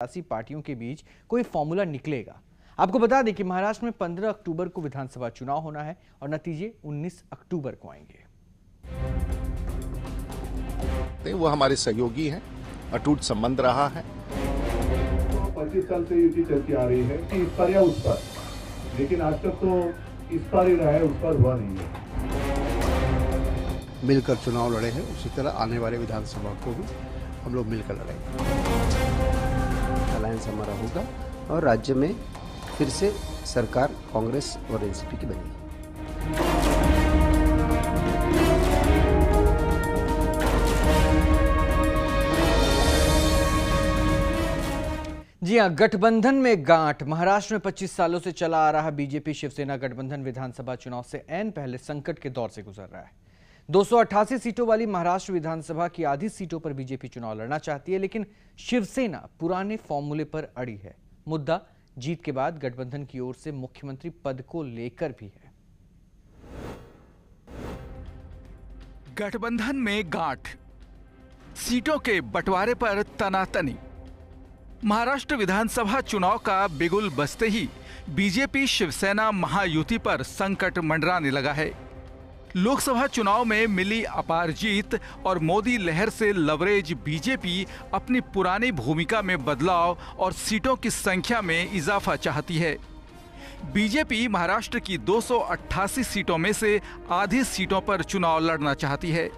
सियासी पार्टियों के बीच कोई फॉर्मूला निकलेगा। आपको बता दें कि महाराष्ट्र में 15 अक्टूबर को विधानसभा चुनाव होना है और नतीजे 19 अक्टूबर को आएंगे। वो हमारे सहयोगी हैं, अटूट संबंध रहा है। 25 साल से युति चलती आ रही है कि इस पर या उस पर, लेकिन आज तक तो इस पर ही रहा है, उस पर हुआ नहीं है। मिलकर चुनाव लड़े हैं, उसी तरह आने वाले विधानसभा को भी हम लोग मिलकर लड़ेंगे। अलायंस हमारा होगा और राज्य में फिर से सरकार कांग्रेस और एनसीपी की बनेगी। जी हां, गठबंधन में गांठ। महाराष्ट्र में 25 सालों से चला आ रहा बीजेपी शिवसेना गठबंधन विधानसभा चुनाव से ऐन पहले संकट के दौर से गुजर रहा है। 288 सीटों वाली महाराष्ट्र विधानसभा की आधी सीटों पर बीजेपी चुनाव लड़ना चाहती है, लेकिन शिवसेना पुराने फॉर्मूले पर अड़ी है। मुद्दा जीत के बाद गठबंधन की ओर से मुख्यमंत्री पद को लेकर भी है। गठबंधन में गांठ, सीटों के बंटवारे पर तनातनी। महाराष्ट्र विधानसभा चुनाव का बिगुल बजते ही बीजेपी शिवसेना महायुति पर संकट मंडराने लगा है। लोकसभा चुनाव में मिली अपार जीत और मोदी लहर से लवरेज बीजेपी अपनी पुरानी भूमिका में बदलाव और सीटों की संख्या में इजाफा चाहती है। बीजेपी महाराष्ट्र की 288 सीटों में से आधी सीटों पर चुनाव लड़ना चाहती है,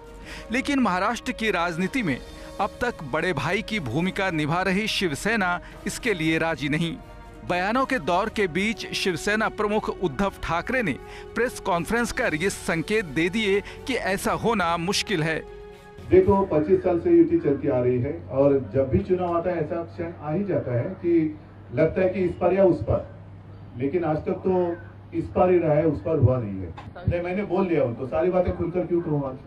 लेकिन महाराष्ट्र की राजनीति में अब तक बड़े भाई की भूमिका निभा रही शिवसेना इसके लिए राजी नहीं। बयानों के दौर के बीच शिवसेना प्रमुख उद्धव ठाकरे ने प्रेस कॉन्फ्रेंस कर ये संकेत दे दिए कि ऐसा होना मुश्किल है। देखो, 25 साल से युति चलती आ रही है और जब भी चुनाव आता है ऐसा क्षण आ ही जाता है कि लगता है कि इस पर या उस पर, लेकिन आज तक तो इस पर ही रहा है, उस पर हुआ नहीं है। नहीं, मैंने बोल लिया हूं तो सारी बातें खुलकर क्यों कहूं आज?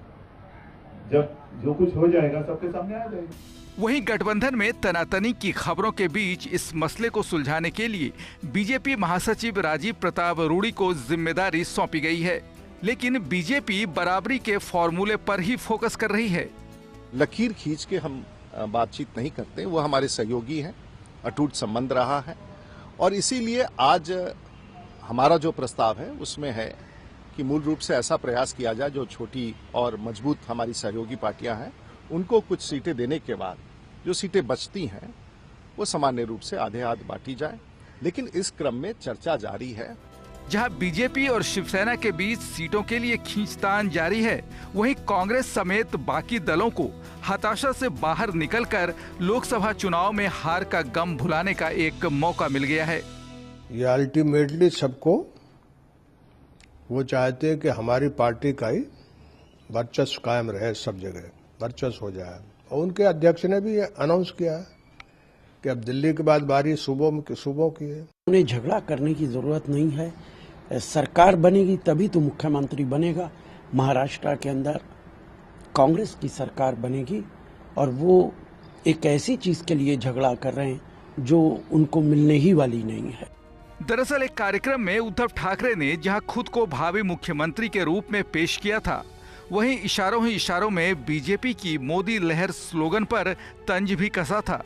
जब जो कुछ हो जाएगा सबके सामने आ जाएगा। वहीं गठबंधन में तनातनी की खबरों के बीच इस मसले को सुलझाने के लिए बीजेपी महासचिव राजीव प्रताप रूडी को जिम्मेदारी सौंपी गई है, लेकिन बीजेपी बराबरी के फॉर्मूले पर ही फोकस कर रही है। लकीर खींच के हम बातचीत नहीं करते, वो हमारे सहयोगी हैं, अटूट संबंध रहा है और इसीलिए आज हमारा जो प्रस्ताव है उसमें है कि मूल रूप से ऐसा प्रयास किया जाए जो छोटी और मजबूत हमारी सहयोगी पार्टियां हैं उनको कुछ सीटें देने के बाद जो सीटें बचती हैं वो सामान्य रूप से आधे आध बांटी जाए, लेकिन इस क्रम में चर्चा जारी है। जहां बीजेपी और शिवसेना के बीच सीटों के लिए खींचतान जारी है, वहीं कांग्रेस समेत बाकी दलों को हताशा से बाहर निकलकर लोकसभा चुनाव में हार का गम भुलाने का एक मौका मिल गया है। ये अल्टीमेटली सबको वो चाहते हैं कि हमारी पार्टी का ही वर्चस्व कायम रहे, सब जगह वर्चस्व हो जाए। और उनके अध्यक्ष ने भी अनाउंस किया है कि अब दिल्ली के बाद बारी सूबों की है। उन्हें झगड़ा करने की जरूरत नहीं है। सरकार बनेगी तभी तो मुख्यमंत्री बनेगा। महाराष्ट्र के अंदर कांग्रेस की सरकार बनेगी और वो एक ऐसी चीज के लिए झगड़ा कर रहे हैं जो उनको मिलने ही वाली नहीं है। दरअसल एक कार्यक्रम में उद्धव ठाकरे ने जहां खुद को भावी मुख्यमंत्री के रूप में पेश किया था, वहीं इशारों ही इशारों में बीजेपी की मोदी लहर स्लोगन पर तंज भी कसा था।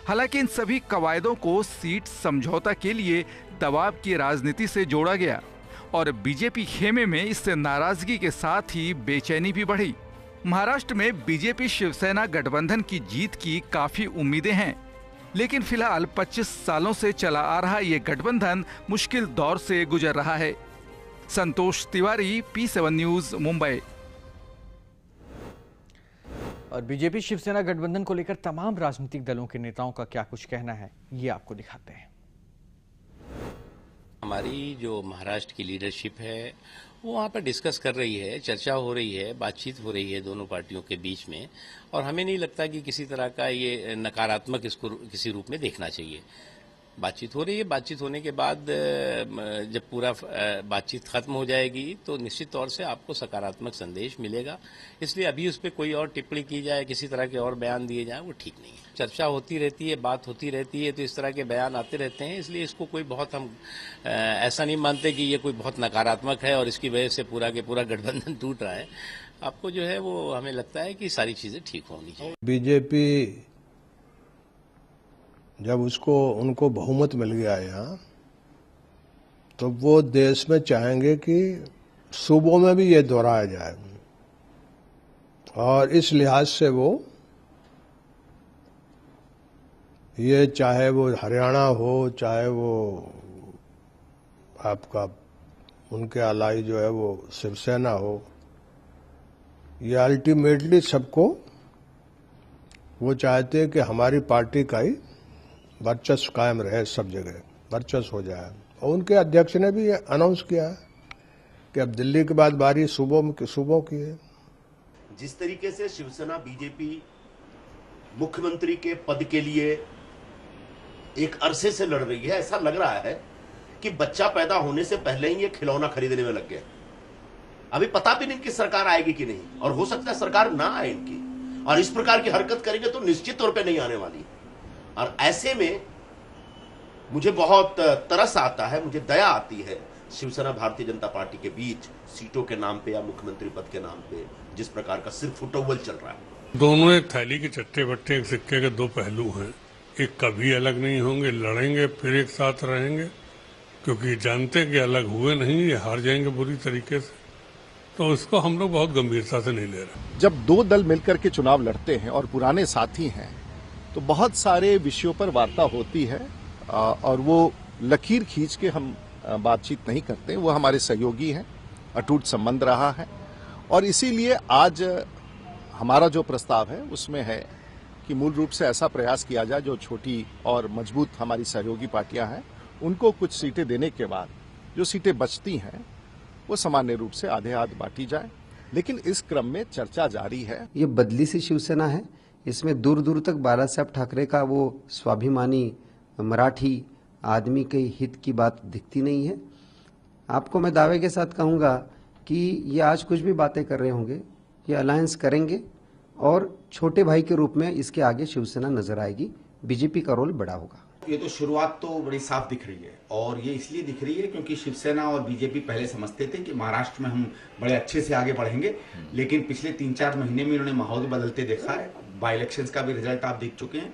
हालांकि इन सभी कवायदों को सीट समझौता के लिए दबाव की राजनीति से जोड़ा गया और बीजेपी खेमे में इससे नाराजगी के साथ ही बेचैनी भी बढ़ी। महाराष्ट्र में बीजेपी शिवसेना गठबंधन की जीत की काफी उम्मीदें हैं, लेकिन फिलहाल 25 सालों से चला आ रहा ये गठबंधन मुश्किल दौर से गुजर रहा है। संतोष तिवारी, P7 न्यूज, मुंबई। और बीजेपी शिवसेना गठबंधन को लेकर तमाम राजनीतिक दलों के नेताओं का क्या कुछ कहना है, ये आपको दिखाते हैं। हमारी जो महाराष्ट्र की लीडरशिप है वो वहाँ पर डिस्कस कर रही है, चर्चा हो रही है, बातचीत हो रही है दोनों पार्टियों के बीच में, और हमें नहीं लगता कि किसी तरह का ये नकारात्मक इसको किसी रूप में देखना चाहिए। बातचीत हो रही है, बातचीत होने के बाद जब पूरा बातचीत खत्म हो जाएगी तो निश्चित तौर से आपको सकारात्मक संदेश मिलेगा। इसलिए अभी उस पर कोई और टिप्पणी की जाए, किसी तरह के और बयान दिए जाएं, वो ठीक नहीं है। चर्चा होती रहती है, बात होती रहती है, तो इस तरह के बयान आते रहते हैं। इसलिए इसको कोई बहुत हम ऐसा नहीं मानते कि ये कोई बहुत नकारात्मक है और इसकी वजह से पूरा के पूरा गठबंधन टूट रहा है। आपको जो है वो हमें लगता है कि सारी चीजें ठीक होनी चाहिए। बीजेपी जब उनको बहुमत मिल गया यहाँ, तो वो देश में चाहेंगे कि सूबों में भी ये दोहराया जाए, और इस लिहाज से वो ये चाहे वो हरियाणा हो, चाहे वो आपका उनके अलाई जो है वो शिवसेना हो, ये अल्टीमेटली सबको वो चाहते हैं कि हमारी पार्टी का ही वर्चस्व कायम रहे, सब जगह वर्चस्व हो जाए। और उनके अध्यक्ष ने भी अनाउंस किया है कि अब दिल्ली के बाद बारी सूबों की है। जिस तरीके से शिवसेना बीजेपी मुख्यमंत्री के पद के लिए एक अरसे से लड़ रही है, ऐसा लग रहा है कि बच्चा पैदा होने से पहले ही ये खिलौना खरीदने में लग गया। अभी पता भी नहीं कि सरकार आएगी कि नहीं, और हो सकता है सरकार ना आए इनकी, और इस प्रकार की हरकत करेंगे तो निश्चित तौर पे नहीं आने वाली। और ऐसे में मुझे बहुत तरस आता है, मुझे दया आती है शिवसेना भारतीय जनता पार्टी के बीच सीटों के नाम पे या मुख्यमंत्री पद के नाम पे जिस प्रकार का सिर्फ फुटबॉल चल रहा है। दोनों एक थैली के चट्टे बट्टे, एक सिक्के के दो पहलू हैं। एक कभी अलग नहीं होंगे, लड़ेंगे फिर एक साथ रहेंगे, क्योंकि जानते हैं कि अलग हुए नहीं, ये हार जाएंगे बुरी तरीके से। तो इसको हम लोग बहुत गंभीरता से नहीं ले रहे। जब दो दल मिलकर के चुनाव लड़ते हैं और पुराने साथी हैं, तो बहुत सारे विषयों पर वार्ता होती है, और वो लकीर खींच के हम बातचीत नहीं करते। वो हमारे सहयोगी हैं, अटूट संबंध रहा है, और इसीलिए आज हमारा जो प्रस्ताव है उसमें है कि मूल रूप से ऐसा प्रयास किया जाए जो छोटी और मजबूत हमारी सहयोगी पार्टियां हैं उनको कुछ सीटें देने के बाद जो सीटें बचती हैं वो सामान्य रूप से आधे हाथ बांटी जाए। लेकिन इस क्रम में चर्चा जारी है। ये बदली सी शिवसेना है, इसमें दूर दूर तक बाला साहब ठाकरे का वो स्वाभिमानी मराठी आदमी के हित की बात दिखती नहीं है। आपको मैं दावे के साथ कहूँगा कि ये आज कुछ भी बातें कर रहे होंगे, ये अलायंस करेंगे और छोटे भाई के रूप में इसके आगे शिवसेना नजर आएगी। बीजेपी का रोल बड़ा होगा। ये तो शुरुआत तो बड़ी साफ दिख रही है, और ये इसलिए दिख रही है क्योंकि शिवसेना और बीजेपी पहले समझते थे कि महाराष्ट्र में हम बड़े अच्छे से आगे बढ़ेंगे, लेकिन पिछले 3-4 महीने में इन्होंने माहौल बदलते देखा है। बाई इलेक्शंस का भी रिजल्ट आप देख चुके हैं।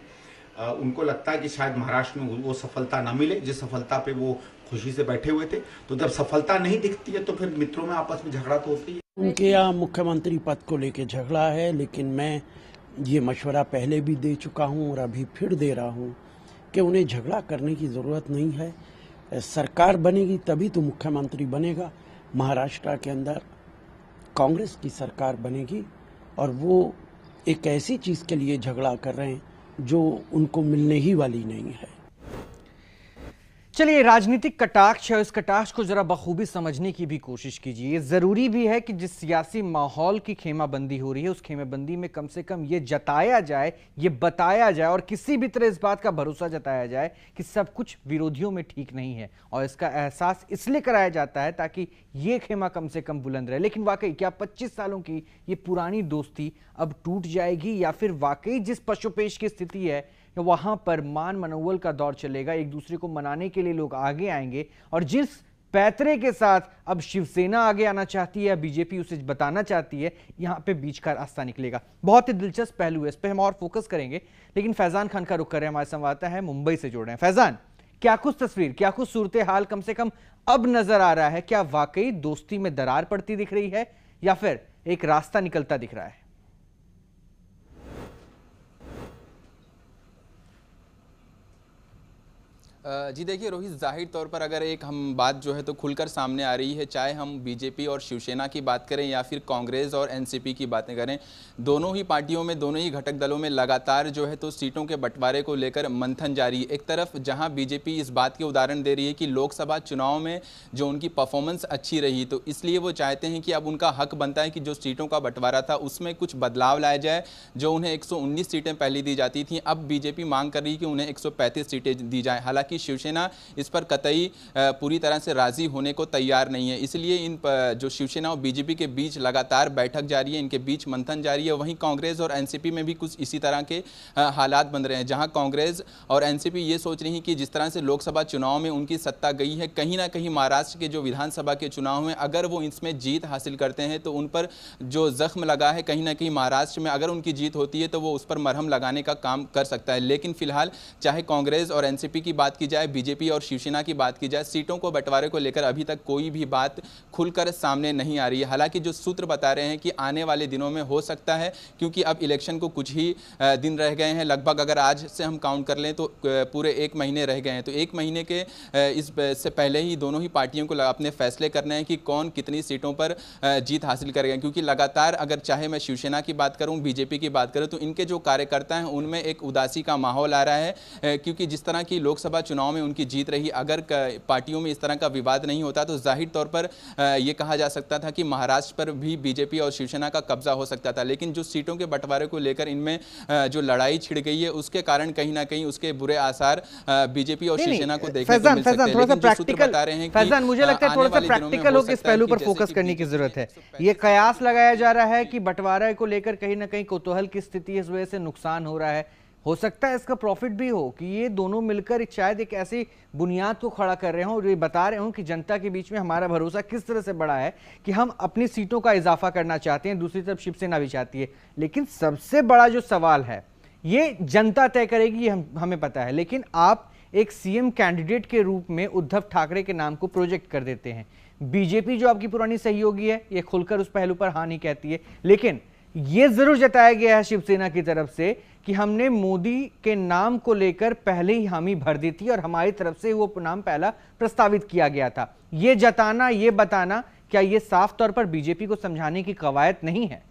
उनको लगता है कि शायद महाराष्ट्र में वो सफलता न मिले जिस सफलता पे वो खुशी से बैठे हुए थे। तो जब सफलता नहीं दिखती है तो फिर मित्रों में आपस में झगड़ा तो होती है। उनके यहाँ मुख्यमंत्री पद को लेके झगड़ा है, लेकिन मैं ये मशवरा पहले भी दे चुका हूँ और अभी फिर दे रहा हूँ कि उन्हें झगड़ा करने की ज़रूरत नहीं है। सरकार बनेगी तभी तो मुख्यमंत्री बनेगा। महाराष्ट्र के अंदर कांग्रेस की सरकार बनेगी, और वो एक ऐसी चीज़ के लिए झगड़ा कर रहे हैं जो उनको मिलने ही वाली नहीं है। चलिए, राजनीतिक कटाक्ष है, इस कटाक्ष को जरा बखूबी समझने की भी कोशिश कीजिए। जरूरी भी है कि जिस सियासी माहौल की खेमाबंदी हो रही है उस खेमाबंदी में कम से कम ये जताया जाए, ये बताया जाए और किसी भी तरह इस बात का भरोसा जताया जाए कि सब कुछ विरोधियों में ठीक नहीं है, और इसका एहसास इसलिए कराया जाता है ताकि ये खेमा कम से कम बुलंद रहे। लेकिन वाकई क्या 25 सालों की ये पुरानी दोस्ती अब टूट जाएगी, या फिर वाकई जिस पशुपेश की स्थिति है वहां पर मान मनोवल का दौर चलेगा, एक दूसरे को मनाने के लिए लोग आगे आएंगे, और जिस पैतरे के साथ अब शिवसेना आगे आना चाहती है, बीजेपी उसे बताना चाहती है, यहां पे बीच का रास्ता निकलेगा। बहुत ही दिलचस्प पहलू है, इस पे हम और फोकस करेंगे। लेकिन फैजान खान का रुख कर रहे हैं, हमारे संवाददाता है मुंबई से जुड़ रहे हैं। फैजान, क्या कुछ तस्वीर, क्या कुछ सूरत हाल कम से कम अब नजर आ रहा है? क्या वाकई दोस्ती में दरार पड़ती दिख रही है, या फिर एक रास्ता निकलता दिख रहा है? जी देखिए रोहित, जाहिर तौर पर अगर एक हम बात जो है तो खुलकर सामने आ रही है, चाहे हम बीजेपी और शिवसेना की बात करें या फिर कांग्रेस और एनसीपी की बातें करें, दोनों ही पार्टियों में, दोनों ही घटक दलों में लगातार जो है तो सीटों के बंटवारे को लेकर मंथन जारी है। एक तरफ जहां बीजेपी इस बात के उदाहरण दे रही है कि लोकसभा चुनाव में जो उनकी परफॉर्मेंस अच्छी रही, तो इसलिए वो चाहते हैं कि अब उनका हक बनता है कि जो सीटों का बंटवारा था उसमें कुछ बदलाव लाया जाए। जो उन्हें 119 सीटें पहले दी जाती थी, अब बीजेपी मांग कर रही है कि उन्हें 135 सीटें दी जाए। हालांकि हालांकि शिवसेना इस पर कतई पूरी तरह से राजी होने को तैयार नहीं है। इसलिए इन जो शिवसेना और बीजेपी के बीच लगातार बैठक जारी है, इनके बीच मंथन जारी है। वहीं कांग्रेस और एनसीपी में भी कुछ इसी तरह के हालात बन रहे हैं, जहां कांग्रेस और एनसीपी ये सोच रही है कि जिस तरह से लोकसभा चुनाव में उनकी सत्ता गई है, कहीं ना कहीं महाराष्ट्र के जो विधानसभा के चुनाव में अगर वो इसमें जीत हासिल करते हैं तो उन पर जो जख्म लगा है कहीं ना कहीं महाराष्ट्र में अगर उनकी जीत होती है तो वो उस पर मरहम लगाने का काम कर सकता है। लेकिन फिलहाल चाहे कांग्रेस और एनसीपी की बात की जाए, बीजेपी और शिवसेना की बात की जाए, सीटों को बंटवारे को लेकर अभी तक कोई भी बात खुलकर सामने नहीं आ रही है। हालांकि जो सूत्र बता रहे हैं कि आने वाले दिनों में हो सकता है, क्योंकि अब इलेक्शन को कुछ ही दिन रह गए हैं, लगभग अगर आज से हम काउंट कर लें तो पूरे 1 महीने रह गए हैं। तो 1 महीने के इससे पहले ही दोनों ही पार्टियों को अपने फैसले करने हैं कि कौन कितनी सीटों पर जीत हासिल करेगा। क्योंकि लगातार अगर चाहे मैं शिवसेना की बात करूं, बीजेपी की बात करूं, तो इनके जो कार्यकर्ता हैं उनमें एक उदासी का माहौल आ रहा है, क्योंकि जिस तरह की लोकसभा चुनाव में उनकी जीत रही, अगर पार्टियों में इस तरह का विवाद नहीं होता तो जाहिर तौर पर यह कहा जा सकता था कि महाराष्ट्र पर भी बीजेपी और शिवसेना का कब्जा हो सकता था। लेकिन जो सीटों के बंटवारे को लेकर इनमें जो लड़ाई छिड़ गई है, उसके कारण कहीं ना कहीं उसके बुरे आसार बीजेपी और शिवसेना को देखने को मिल सकते हैं। थोड़ा सा प्रैक्टिकल फैजान, मुझे लगता है थोड़ा सा प्रैक्टिकल होकर इस पहलू पर फोकस करने की जरूरत है। ये कयास लगाया जा रहा है कि बंटवारा को लेकर कहीं ना कहीं कौतूहल की स्थिति, इस वजह से नुकसान हो रहा है। हो सकता है इसका प्रॉफिट भी हो कि ये दोनों मिलकर शायद एक ऐसी बुनियाद को खड़ा कर रहे हो और ये बता रहे हो कि जनता के बीच में हमारा भरोसा किस तरह से बड़ा है कि हम अपनी सीटों का इजाफा करना चाहते हैं। दूसरी तरफ शिवसेना भी चाहती है, लेकिन सबसे बड़ा जो सवाल है ये जनता तय करेगी, हमें पता है। लेकिन आप एक सीएम कैंडिडेट के रूप में उद्धव ठाकरे के नाम को प्रोजेक्ट कर देते हैं। बीजेपी जो आपकी पुरानी सहयोगी है, ये खुलकर उस पहलू पर हाँ नहीं कहती है, लेकिन यह जरूर जताया गया है शिवसेना की तरफ से कि हमने मोदी के नाम को लेकर पहले ही हामी भर दी थी और हमारी तरफ से वो नाम पहला प्रस्तावित किया गया था। ये जताना, ये बताना, क्या ये साफ तौर पर बीजेपी को समझाने की कवायद नहीं है?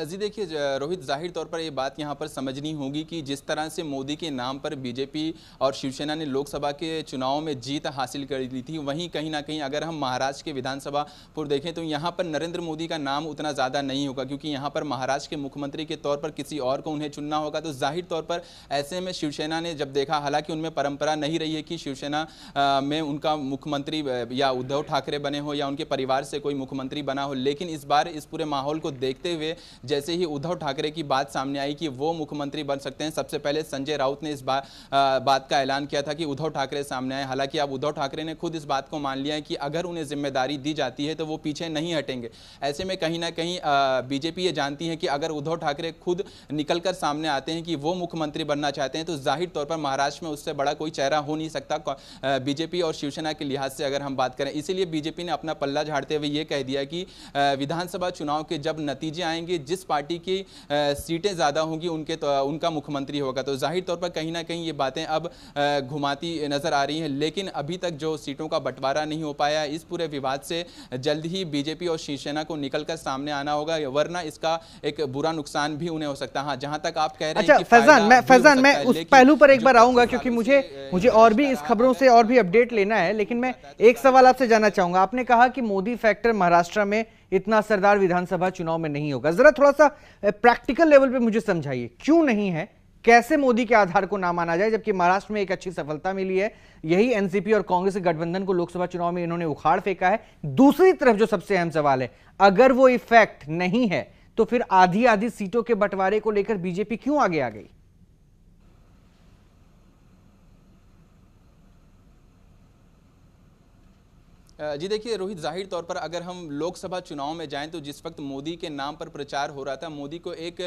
जी देखिए रोहित, जाहिर तौर पर ये बात यहाँ पर समझनी होगी कि जिस तरह से मोदी के नाम पर बीजेपी और शिवसेना ने लोकसभा के चुनाव में जीत हासिल कर ली थी, वहीं कहीं ना कहीं अगर हम महाराष्ट्र के विधानसभा पर देखें तो यहाँ पर नरेंद्र मोदी का नाम उतना ज़्यादा नहीं होगा, क्योंकि यहाँ पर महाराष्ट्र के मुख्यमंत्री के तौर पर किसी और को उन्हें चुनना होगा। तो जाहिर तौर पर ऐसे में शिवसेना ने जब देखा, हालांकि उनमें परंपरा नहीं रही है कि शिवसेना में उनका मुख्यमंत्री या उद्धव ठाकरे बने हो या उनके परिवार से कोई मुख्यमंत्री बना हो, लेकिन इस बार इस पूरे माहौल को देखते हुए जैसे ही उद्धव ठाकरे की बात सामने आई कि वो मुख्यमंत्री बन सकते हैं, सबसे पहले संजय राउत ने इस बात का ऐलान किया था कि उद्धव ठाकरे सामने आए। हालांकि अब उद्धव ठाकरे ने खुद इस बात को मान लिया है कि अगर उन्हें जिम्मेदारी दी जाती है तो वो पीछे नहीं हटेंगे। ऐसे में कहीं ना कहीं बीजेपी ये जानती है कि अगर उद्धव ठाकरे खुद निकलकर सामने आते हैं कि वो मुख्यमंत्री बनना चाहते हैं तो जाहिर तौर पर महाराष्ट्र में उससे बड़ा कोई चेहरा हो नहीं सकता बीजेपी और शिवसेना के लिहाज से अगर हम बात करें। इसीलिए बीजेपी ने अपना पल्ला झाड़ते हुए ये कह दिया कि विधानसभा चुनाव के जब नतीजे आएंगे, जिस पार्टी की सीटें ज्यादा होंगी उनका मुख्यमंत्री होगा। तो जाहिर तौर पर कहीं ना कहीं ये बातें अब घुमाती नजर आ रही हैं, लेकिन अभी तक जो सीटों का बंटवारा नहीं हो पाया, इस पूरे विवाद से जल्द ही बीजेपी और शिवसेना को निकलकर सामने आना होगा, वरना इसका एक बुरा नुकसान भी उन्हें हो सकता है। हाँ, जहां तक आप कह रहे हैं कि फैजान मैं उस पहलू पर एक बार आऊंगा, क्योंकि मुझे और भी इस खबरों से और भी अपडेट लेना है, लेकिन मैं एक सवाल आपसे जानना चाहूंगा। आपने कहा कि मोदी फैक्टर महाराष्ट्र में इतना असरदार विधानसभा चुनाव में नहीं होगा। जरा थोड़ा सा प्रैक्टिकल लेवल पे मुझे समझाइए, क्यों नहीं है? कैसे मोदी के आधार को ना माना जाए, जबकि महाराष्ट्र में एक अच्छी सफलता मिली है? यही एनसीपी और कांग्रेस के गठबंधन को लोकसभा चुनाव में इन्होंने उखाड़ फेंका है। दूसरी तरफ जो सबसे अहम सवाल है, अगर वो इफेक्ट नहीं है तो फिर आधी आधी सीटों के बंटवारे को लेकर बीजेपी क्यों आगे आ गई? जी देखिए रोहित, जाहिर तौर पर अगर हम लोकसभा चुनाव में जाएं तो जिस वक्त मोदी के नाम पर प्रचार हो रहा था, मोदी को एक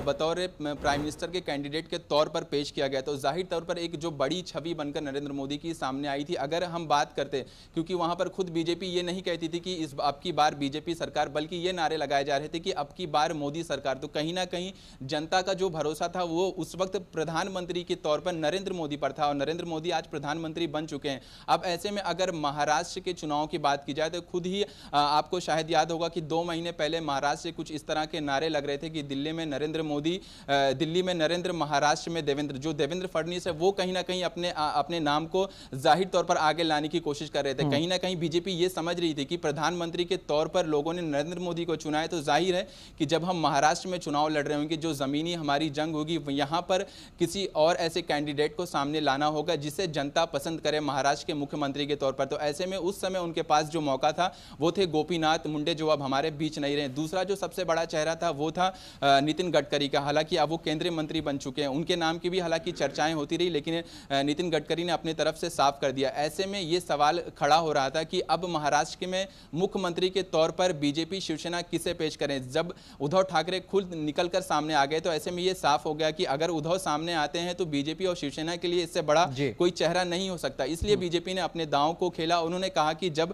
बतौर प्राइम मिनिस्टर के कैंडिडेट के तौर पर पेश किया गया, तो जाहिर तौर पर एक जो बड़ी छवि बनकर नरेंद्र मोदी की सामने आई थी। अगर हम बात करते, क्योंकि वहां पर खुद बीजेपी ये नहीं कहती थी कि इस अब की बार बीजेपी सरकार, बल्कि ये नारे लगाए जा रहे थे कि अब की बार मोदी सरकार। तो कहीं ना कहीं जनता का जो भरोसा था वो उस वक्त प्रधानमंत्री के तौर पर नरेंद्र मोदी पर था, और नरेंद्र मोदी आज प्रधानमंत्री बन चुके हैं। अब ऐसे में अगर महाराष्ट्र के चुनाव चुनाव की बात की जाए तो खुद ही आपको शायद याद होगा कि 2 महीने पहले महाराष्ट्र से कुछ इस तरह के नारे लग रहे थे कि दिल्ली में नरेंद्र मोदी, दिल्ली में नरेंद्र, महाराष्ट्र में देवेंद्र। जो देवेंद्र फडणवीस है वो कहीं ना कहीं अपने नाम को जाहिर तौर पर आगे लाने की कोशिश कर रहे थे। कहीं ना कहीं बीजेपी ये समझ रही थी कि प्रधानमंत्री के तौर पर लोगों ने नरेंद्र मोदी को चुना है, तो जाहिर है कि जब हम महाराष्ट्र में चुनाव लड़ रहे होंगे, जो जमीनी हमारी जंग होगी, यहाँ पर किसी और ऐसे कैंडिडेट को सामने लाना होगा जिसे जनता पसंद करे महाराष्ट्र के मुख्यमंत्री के तौर पर। तो ऐसे में उस समय उनके पास जो मौका था वो थे गोपीनाथ मुंडे, जो अब हमारे बीच नहीं रहे। दूसरा जो सबसे बड़ा चेहरा था वो था नितिन गडकरी का। हालांकि अब वो केंद्रीय मंत्री बन चुके हैं, उनके नाम की भी हालांकि चर्चाएं होती रही, लेकिन नितिन गडकरी ने अपनी तरफ से साफ कर दिया। ऐसे में ये सवाल खड़ा हो रहा था कि अब महाराष्ट्र में मुख्यमंत्री के तौर पर बीजेपी शिवसेना किसे पेश करें। जब उद्धव ठाकरे खुद निकलकर सामने आ गए तो ऐसे में ये साफ हो गया कि अगर उद्धव सामने आते हैं तो बीजेपी और शिवसेना के लिए इससे बड़ा कोई चेहरा नहीं हो सकता। इसलिए बीजेपी ने अपने दांव को खेला। उन्होंने कहा कि जब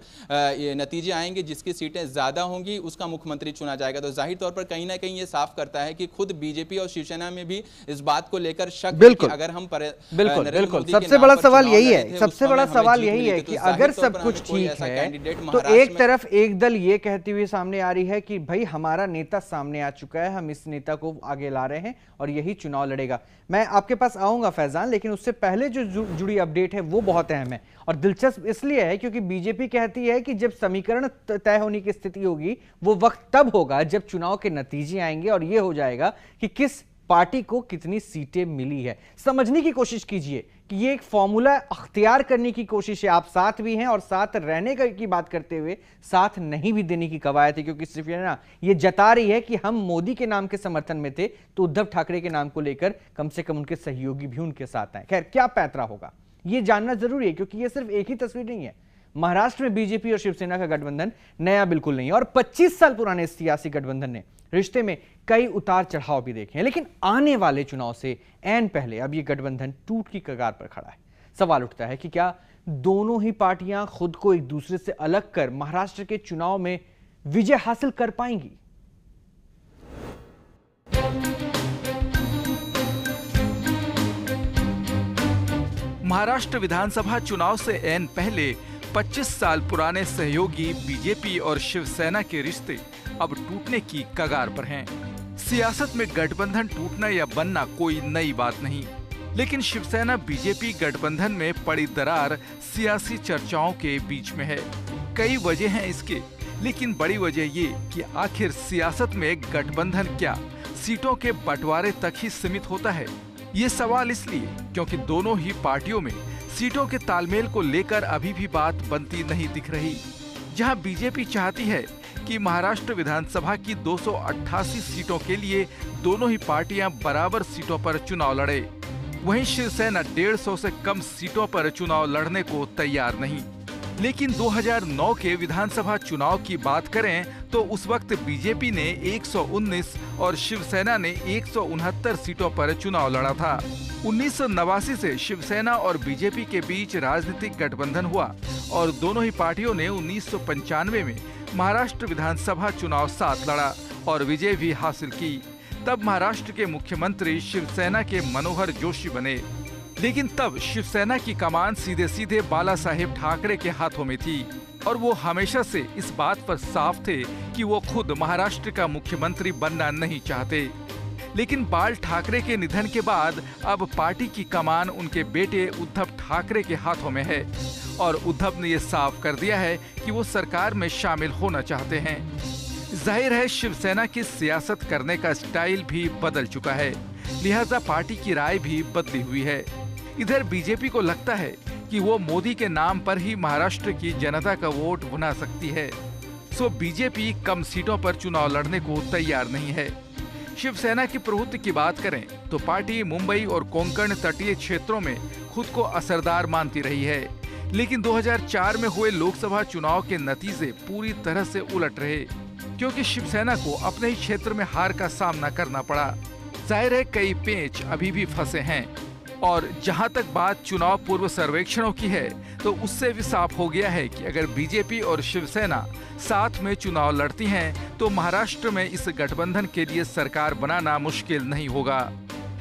नतीजे आएंगे, जिसकी सीटें ज्यादा होंगी उसका मुख्यमंत्री चुना जाएगा। तो जाहिर तौर पर कहीं ना कहीं ये साफ करता है कि खुद बीजेपी और शिवसेना में भी इस बात को लेकर शक है कि अगर हम बिल्कुल सबसे बड़ा सवाल यही है, सबसे बड़ा सवाल यही है कि अगर सब कुछ ठीक है तो एक तरफ एक दल ये कहती हुई सामने आ रही है कि भाई हमारा नेता सामने आ चुका है, हम इस नेता को आगे ला रहे हैं और यही चुनाव लड़ेगा। मैं आपके पास आऊंगा फैजान, लेकिन उससे पहले जो जुड़ी अपडेट है वो बहुत अहम है और दिलचस्प इसलिए है क्योंकि बीजेपी कहती है कि जब समीकरण तय होने की स्थिति होगी वो वक्त तब होगा जब चुनाव के नतीजे आएंगे और ये हो जाएगा कि किस पार्टी को कितनी सीटें मिली है। समझने की कोशिश कीजिए कि ये एक फॉर्मूला अख्तियार करने की कोशिश है। आप साथ भी हैं और साथ रहने की बात करते हुए साथ नहीं भी देने की कवायद है, क्योंकि सिर्फ ये जता रही है कि हम मोदी के नाम के समर्थन में थे तो उद्धव ठाकरे के नाम को लेकर कम से कम उनके सहयोगी भी उनके साथ आए। खैर, क्या पैंतरा होगा ये जानना जरूरी है, क्योंकि ये सिर्फ एक ही तस्वीर नहीं है। महाराष्ट्र में बीजेपी और शिवसेना का गठबंधन नया बिल्कुल नहीं है और 25 साल पुराने सियासी गठबंधन ने रिश्ते में कई उतार चढ़ाव भी देखे हैं, लेकिन आने वाले चुनाव से ऐन पहले अब ये गठबंधन टूट की कगार पर खड़ा है। सवाल उठता है कि क्या दोनों ही पार्टियां खुद को एक दूसरे से अलग कर महाराष्ट्र के चुनाव में विजय हासिल कर पाएंगी? महाराष्ट्र विधानसभा चुनाव से ऐन पहले 25 साल पुराने सहयोगी बीजेपी और शिवसेना के रिश्ते अब टूटने की कगार पर हैं। सियासत में गठबंधन टूटना या बनना कोई नई बात नहीं, लेकिन शिवसेना बीजेपी गठबंधन में पड़ी दरार सियासी चर्चाओं के बीच में है। कई वजह हैं इसके, लेकिन बड़ी वजह ये कि आखिर सियासत में गठबंधन क्या सीटों के बंटवारे तक ही सीमित होता है। ये सवाल इसलिए क्योंकि दोनों ही पार्टियों में सीटों के तालमेल को लेकर अभी भी बात बनती नहीं दिख रही। जहां बीजेपी चाहती है कि महाराष्ट्र विधानसभा की 288 सीटों के लिए दोनों ही पार्टियां बराबर सीटों पर चुनाव लड़े, वहीं शिवसेना 150 से कम सीटों पर चुनाव लड़ने को तैयार नहीं। लेकिन 2009 के विधानसभा चुनाव की बात करें तो उस वक्त बीजेपी ने 119 और शिवसेना ने 169 सीटों पर चुनाव लड़ा था। 1989 से शिवसेना और बीजेपी के बीच राजनीतिक गठबंधन हुआ और दोनों ही पार्टियों ने 1995 में महाराष्ट्र विधानसभा चुनाव साथ लड़ा और विजय भी हासिल की। तब महाराष्ट्र के मुख्यमंत्री शिवसेना के मनोहर जोशी बने, लेकिन तब शिवसेना की कमान सीधे सीधे बाला साहेब ठाकरे के हाथों में थी और वो हमेशा से इस बात पर साफ थे कि वो खुद महाराष्ट्र का मुख्यमंत्री बनना नहीं चाहते। लेकिन बाल ठाकरे के निधन के बाद अब पार्टी की कमान उनके बेटे उद्धव ठाकरे के हाथों में है और उद्धव ने ये साफ कर दिया है कि वो सरकार में शामिल होना चाहते हैं। जाहिर है शिवसेना की सियासत करने का स्टाइल भी बदल चुका है, लिहाजा पार्टी की राय भी बदली हुई है। इधर बीजेपी को लगता है कि वो मोदी के नाम पर ही महाराष्ट्र की जनता का वोट बना सकती है, सो बीजेपी कम सीटों पर चुनाव लड़ने को तैयार नहीं है। शिवसेना की प्रवृत्ति की बात करें तो पार्टी मुंबई और कोंकण तटीय क्षेत्रों में खुद को असरदार मानती रही है, लेकिन 2004 में हुए लोकसभा चुनाव के नतीजे पूरी तरह से उलट रहे, क्योंकि शिवसेना को अपने ही क्षेत्र में हार का सामना करना पड़ा। जाहिर है कई पेंच अभी भी फंसे हैं और जहां तक बात चुनाव पूर्व सर्वेक्षणों की है तो उससे भी साफ हो गया है कि अगर बीजेपी और शिवसेना साथ में चुनाव लड़ती हैं तो महाराष्ट्र में इस गठबंधन के लिए सरकार बनाना मुश्किल नहीं होगा।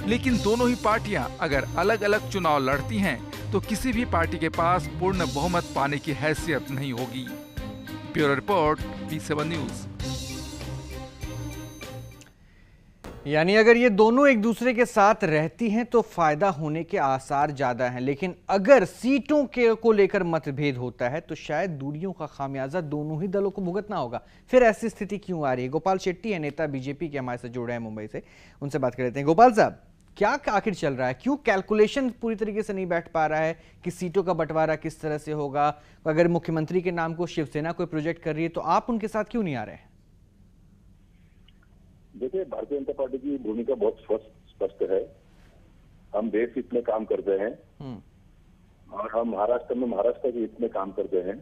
लेकिन दोनों ही पार्टियां अगर अलग अलग चुनाव लड़ती हैं तो किसी भी पार्टी के पास पूर्ण बहुमत पाने की हैसियत नहीं होगी। Bureau report, V7 news. यानी अगर ये दोनों एक दूसरे के साथ रहती हैं तो फायदा होने के आसार ज्यादा हैं, लेकिन अगर सीटों को लेकर मतभेद होता है तो शायद दूरियों का खामियाजा दोनों ही दलों को भुगतना होगा। फिर ऐसी स्थिति क्यों आ रही है? गोपाल शेट्टी है, नेता बीजेपी के, हमारे साथ जुड़े हैं मुंबई से, उनसे बात कर लेते हैं। गोपाल साहब, क्या आखिर चल रहा है? क्यों कैलकुलेशन पूरी तरीके से नहीं बैठ पा रहा है कि सीटों का बंटवारा किस तरह से होगा? अगर मुख्यमंत्री के नाम को शिवसेना कोई प्रोजेक्ट कर रही है तो आप उनके साथ क्यों नहीं आ रहे हैं? देखिए, भारतीय जनता पार्टी की भूमिका बहुत स्पष्ट है। हम देश हित में काम करते हैं और हम महाराष्ट्र में महाराष्ट्र के हित में काम करते हैं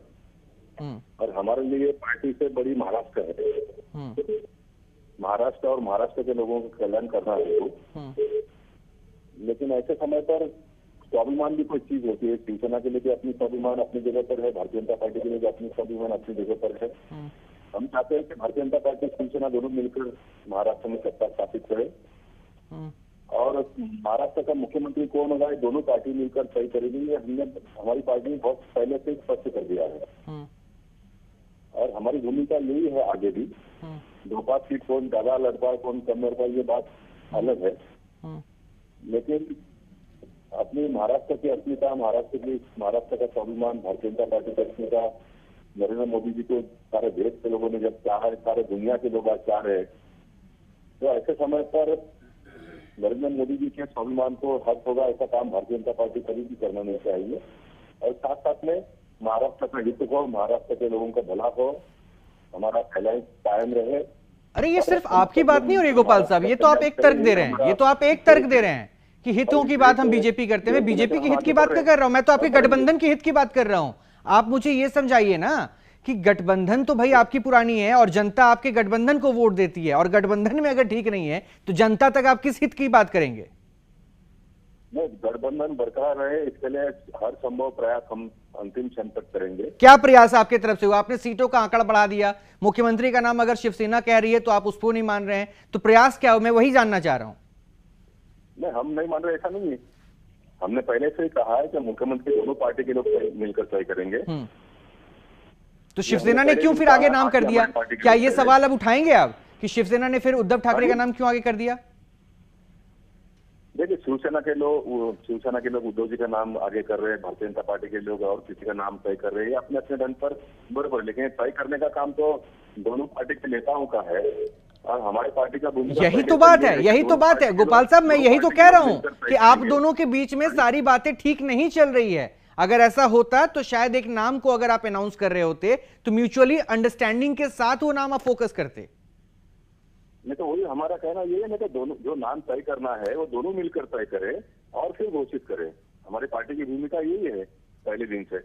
और हमारे लिए पार्टी से बड़ी महाराष्ट्र है। महाराष्ट्र और महाराष्ट्र के लोगों का कल्याण करना है। लेकिन ऐसे समय पर स्वाभिमान भी कोई चीज होती है। शिवसेना के लिए भी अपनी स्वाभिमान अपनी जगह पर है, भारतीय जनता पार्टी के लिए भी अपनी स्वाभिमान अपनी जगह पर है। हम चाहते हैं कि भारतीय जनता पार्टी शिवसेना दोनों मिलकर महाराष्ट्र में सत्ता स्थापित करे और महाराष्ट्र का मुख्यमंत्री कौन होगा ये दोनों पार्टी मिलकर तय करेगी। ये हमने हमारी पार्टी ने बहुत पहले से स्पष्ट कर दिया है और हमारी भूमिका यही है आगे भी। 2-5 सीट कौन ज्यादा लड़ पाए कौन कम लड़ पाए ये बात अलग है, लेकिन अपनी महाराष्ट्र की अस्मिता, महाराष्ट्र का स्वाभिमान, भारतीय जनता पार्टी की अस्मिता, नरेंद्र मोदी जी को सारे देश के लोगों ने जब चाहा है, सारे दुनिया के लोग आज चाह रहे हैं, तो ऐसे समय पर नरेंद्र मोदी जी के स्वाभिमान को हक होगा ऐसा काम भारतीय जनता पार्टी कभी भी करना नहीं चाहिए। और साथ साथ में महाराष्ट्र का हित हो, महाराष्ट्र के लोगों का भला हो, हमारा अलायंस कायम रहे। अरे ये सिर्फ आपकी बात नहीं हो रही गोपाल साहब, ये तो आप एक तर्क दे रहे हैं, ये तो आप एक तर्क दे रहे हैं कि हितों की बात हम बीजेपी करते हैं। मैं बीजेपी के हित की बात कर रहा हूं, मैं तो आपके गठबंधन के हित की बात कर रहा हूं। आप मुझे ये समझाइए ना कि गठबंधन तो भाई आपकी पुरानी है और जनता आपके गठबंधन को वोट देती है, और गठबंधन में अगर ठीक नहीं है तो जनता तक आप किस हित की बात करेंगे? गठबंधन बरकरार रहे इसके लिए हर संभव प्रयास हम अंतिम क्षण तक करेंगे। क्या प्रयास आपके तरफ से हुआ? आपने सीटों का आंकड़ा बढ़ा दिया, मुख्यमंत्री का नाम अगर शिवसेना कह रही है तो आप उसको नहीं मान रहे हैं, तो प्रयास क्या हो? मैं वही जानना चाह रहा हूं। नहीं, हम नहीं मान रहे, ऐसा नहीं है। हमने पहले से ही कहा है कि मुख्यमंत्री दोनों पार्टी के लोग मिलकर तय करेंगे। तो शिवसेना ने क्यों फिर आगे नाम कर दिया? क्या ये सवाल अब उठाएंगे आप कि शिवसेना ने फिर उद्धव ठाकरे का नाम क्यों आगे कर दिया? देखिए, शिवसेना के लोग उद्धव जी का नाम आगे कर रहे हैं, भारतीय जनता पार्टी के लोग और किसी का नाम तय कर रहे हैं अपने अपने ढंग पर, बराबर। लेकिन तय करने का काम तो दोनों पार्टी के नेताओं का है और हमारी पार्टी का भूमिका यही तो बात है, यही तो बात है गोपाल साहब। मैं यही तो कह रहा हूं कि आप दोनों के बीच में सारी बातें ठीक नहीं चल रही है। अगर ऐसा होता तो शायद एक नाम को अगर आप अनाउंस कर रहे होते तो म्यूचुअली अंडरस्टैंडिंग के साथ वो नाम आप फोकस करते। नहीं तो वही हमारा कहना ये है ना कि दोनों जो नाम तय करना है वो दोनों मिलकर तय करें और फिर घोषित करें। हमारी पार्टी की भूमिका यही है पहले दिन से।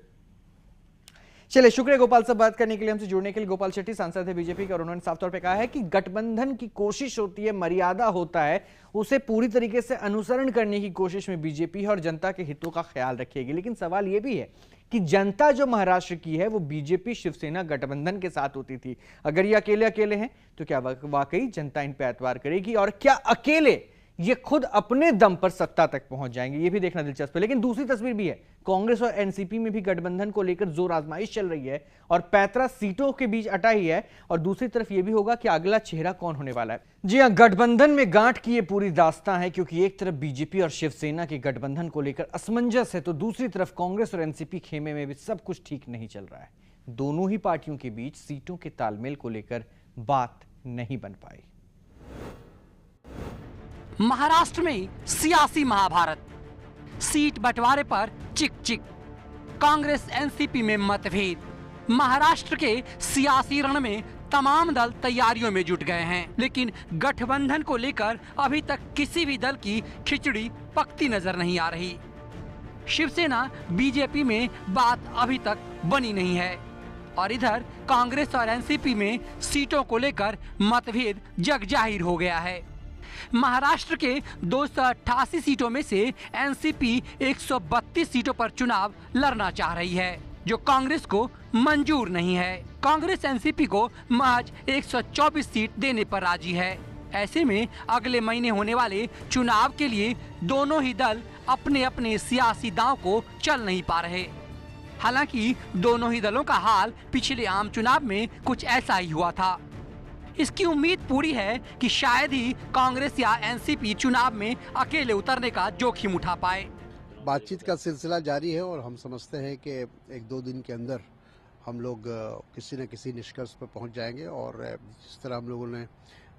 चलिए, शुक्रिया गोपाल साहब बात करने के लिए, हमसे जुड़ने के लिए। गोपाल शेट्टी सांसद है बीजेपी के और उन्होंने साफ तौर पे कहा है कि गठबंधन की कोशिश होती है, मर्यादा होता है, उसे पूरी तरीके से अनुसरण करने की कोशिश में बीजेपी है और जनता के हितों का ख्याल रखेगी। लेकिन सवाल यह भी है कि जनता जो महाराष्ट्र की है वो बीजेपी शिवसेना गठबंधन के साथ होती थी। अगर ये अकेले अकेले हैं तो क्या वाकई जनता इन पर एतबार करेगी और क्या अकेले ये खुद अपने दम पर सत्ता तक पहुंच जाएंगे? ये भी देखना दिलचस्प है। लेकिन दूसरी तस्वीर भी है, कांग्रेस और एनसीपी में भी गठबंधन को लेकर जोर आजमाइश चल रही है और 35 सीटों के बीच अटा ही है। और दूसरी तरफ यह भी होगा कि अगला चेहरा कौन होने वाला है। जी हां, गठबंधन में गांठ की ये पूरी दास्तां है, क्योंकि एक तरफ बीजेपी और शिवसेना के गठबंधन को लेकर असमंजस है तो दूसरी तरफ कांग्रेस और एनसीपी खेमे में भी सब कुछ ठीक नहीं चल रहा है। दोनों ही पार्टियों के बीच सीटों के तालमेल को लेकर बात नहीं बन पाई। महाराष्ट्र में सियासी महाभारत, सीट बंटवारे पर चिक चिक, कांग्रेस एनसीपी में मतभेद। महाराष्ट्र के सियासी रण में तमाम दल तैयारियों में जुट गए हैं, लेकिन गठबंधन को लेकर अभी तक किसी भी दल की खिचड़ी पकती नजर नहीं आ रही। शिवसेना बीजेपी में बात अभी तक बनी नहीं है और इधर कांग्रेस और एनसीपी में सीटों को लेकर मतभेद जग जाहिर हो गया है। महाराष्ट्र के 288 सीटों में से एनसीपी 132 सीटों पर चुनाव लड़ना चाह रही है, जो कांग्रेस को मंजूर नहीं है। कांग्रेस एनसीपी को महज 124 सीट देने पर राजी है। ऐसे में अगले महीने होने वाले चुनाव के लिए दोनों ही दल अपने अपने सियासी दांव को चल नहीं पा रहे। हालांकि दोनों ही दलों का हाल पिछले आम चुनाव में कुछ ऐसा ही हुआ था। इसकी उम्मीद पूरी है कि शायद ही कांग्रेस या एनसीपी चुनाव में अकेले उतरने का जोखिम उठा पाए। बातचीत का सिलसिला जारी है और हम समझते हैं कि एक दो दिन के अंदर हम लोग किसी न किसी निष्कर्ष पर पहुंच जाएंगे और जिस तरह हम लोगों ने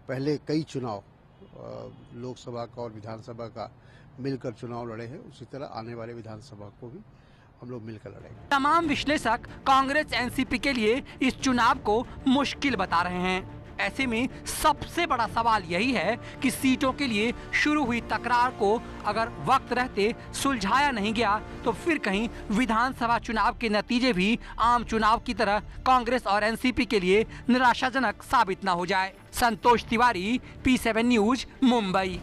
पहले कई चुनाव लोकसभा का और विधानसभा का मिलकर चुनाव लड़े हैं, उसी तरह आने वाले विधानसभा को भी हम लोग मिलकर लड़ेंगे। तमाम विश्लेषक कांग्रेस एनसीपी के लिए इस चुनाव को मुश्किल बता रहे हैं। ऐसे में सबसे बड़ा सवाल यही है कि सीटों के लिए शुरू हुई तकरार को अगर वक्त रहते सुलझाया नहीं गया तो फिर कहीं विधानसभा चुनाव के नतीजे भी आम चुनाव की तरह कांग्रेस और एनसीपी के लिए निराशाजनक साबित न हो जाए। संतोष तिवारी, P7 न्यूज, मुंबई।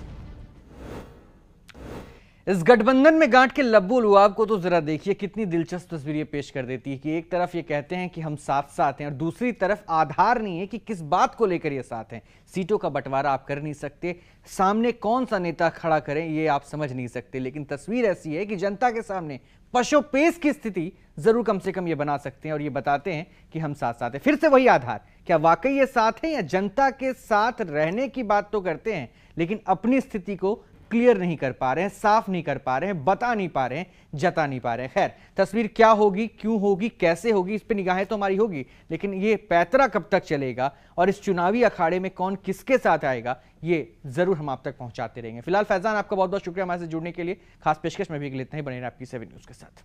इस गठबंधन में गांठ के लब्बू लुआब को तो जरा देखिए, कितनी दिलचस्प तस्वीर ये पेश कर देती है कि एक तरफ ये कहते हैं कि हम साथ साथ हैं और दूसरी तरफ आधार नहीं है कि किस बात को लेकर ये साथ हैं। सीटों का बंटवारा आप कर नहीं सकते, सामने कौन सा नेता खड़ा करें ये आप समझ नहीं सकते, लेकिन तस्वीर ऐसी है कि जनता के सामने पशोपेश की स्थिति जरूर कम से कम ये बना सकते हैं और ये बताते हैं कि हम साथ साथ हैं। फिर से वही आधार, क्या वाकई ये साथ है या जनता के साथ रहने की बात तो करते हैं लेकिन अपनी स्थिति को क्लियर नहीं कर पा रहे हैं, साफ नहीं कर पा रहे हैं, बता नहीं पा रहे हैं, जता नहीं पा रहे हैं। खैर, तस्वीर क्या होगी, क्यों होगी, कैसे होगी, इस पे निगाहें तो हमारी होगी, लेकिन ये पैतरा कब तक चलेगा और इस चुनावी अखाड़े में कौन किसके साथ आएगा ये जरूर हम आप तक पहुंचाते रहेंगे। फिलहाल फैजान, आपका बहुत बहुत शुक्रिया हमारे साथ जुड़ने के लिए। खास पेशकश में भी लेते हैं, बने रहे आपकी 7 न्यूज के साथ।